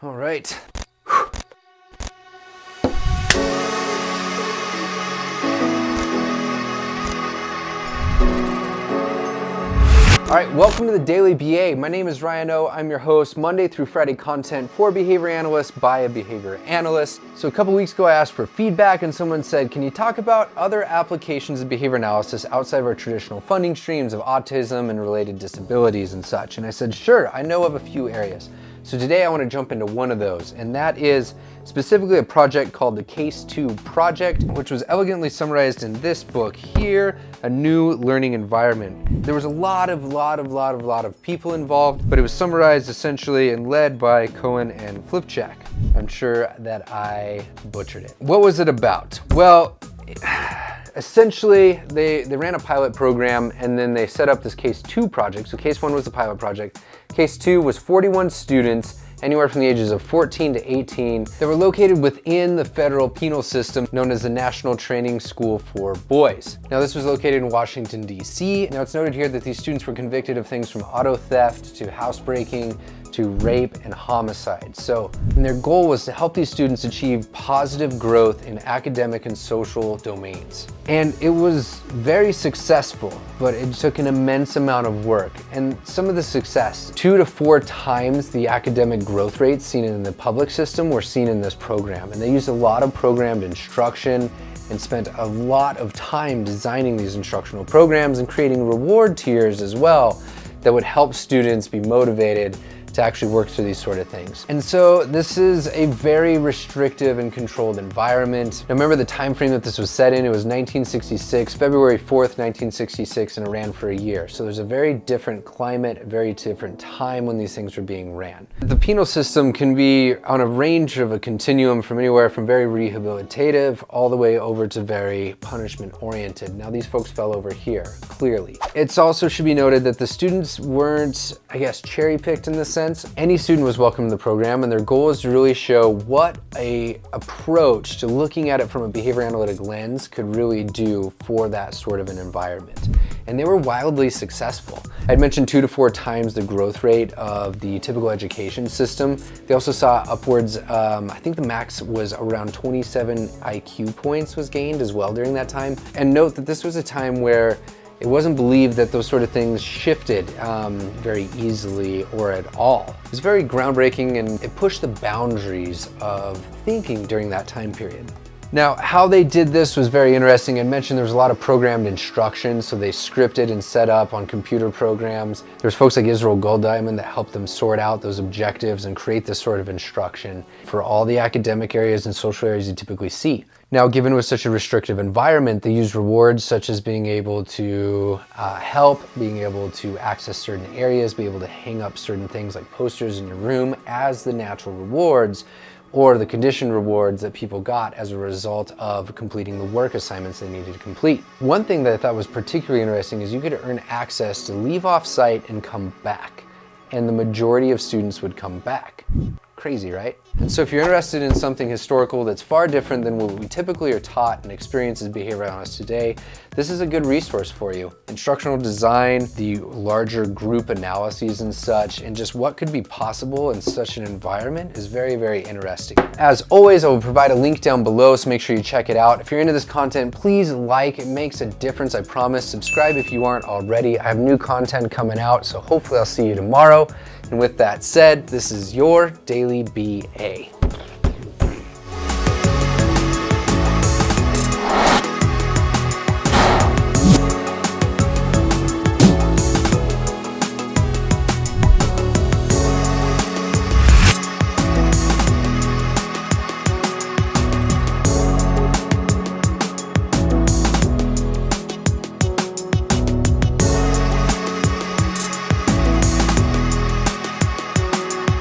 All right. All right, welcome to the Daily BA. My name is Ryan O. I'm your host, Monday through Friday content for behavior analysts by a behavior analyst. So a couple weeks ago, I asked for feedback and someone said, can you talk about other applications of behavior analysis outside of our traditional funding streams of autism and related disabilities and such? And I said, sure, I know of a few areas. So today I want to jump into one of those, and that is specifically a project called the Case 2 Project, which was elegantly summarized in this book here, A New Learning Environment. There was a lot of people involved, but it was summarized essentially and led by Cohen and Flipchak. I'm sure that I butchered it. What was it about? Well, essentially, they ran a pilot program and then they set up this Case 2 project. So Case 1 was the pilot project. Case 2 was 41 students, anywhere from the ages of 14 to 18, that were located within the federal penal system known as the National Training School for Boys. Now, this was located in Washington, D.C. Now, it's noted here that these students were convicted of things from auto theft to housebreaking to rape and homicide. So, and their goal was to help these students achieve positive growth in academic and social domains. And it was very successful, but it took an immense amount of work. And some of the success, 2 to 4 times the academic growth rates seen in the public system were seen in this program. And they used a lot of programmed instruction and spent a lot of time designing these instructional programs and creating reward tiers as well that would help students be motivated to actually work through these sort of things. And so this is a very restrictive and controlled environment. Now remember the time frame that this was set in, it was 1966, February 4th, 1966, and it ran for a year. So there's a very different climate, a very different time when these things were being ran. The penal system can be on a range of a continuum from anywhere from very rehabilitative all the way over to very punishment oriented. Now these folks fell over here, clearly. It's also should be noted that the students weren't, I guess, cherry picked in this sense. Any student was welcome to the program, and their goal is to really show what a approach to looking at it from a behavior analytic lens could really do for that sort of an environment. And they were wildly successful. I'd mentioned 2 to 4 times the growth rate of the typical education system. They also saw upwards, I think the max was around 27 IQ points was gained as well during that time. And note that this was a time where it wasn't believed that those sort of things shifted very easily or at all. It was very groundbreaking and it pushed the boundaries of thinking during that time period. Now, how they did this was very interesting. I mentioned there was a lot of programmed instruction, so they scripted and set up on computer programs. There's folks like Israel Golddiamond that helped them sort out those objectives and create this sort of instruction for all the academic areas and social areas you typically see. Now, given with such a restrictive environment, they used rewards such as being able to help, being able to access certain areas, be able to hang up certain things like posters in your room as the natural rewards, or the conditioned rewards that people got as a result of completing the work assignments they needed to complete. One thing that I thought was particularly interesting is you could earn access to leave off site and come back, and the majority of students would come back. Crazy, right? And so if you're interested in something historical that's far different than what we typically are taught and experience as behavior analysts today, this is a good resource for you. Instructional design, the larger group analyses and such, and just what could be possible in such an environment is very, very interesting. As always, I will provide a link down below, so make sure you check it out. If you're into this content, please like, it makes a difference, I promise. Subscribe if you aren't already. I have new content coming out, so hopefully I'll see you tomorrow. And with that said, this is your Daily BA.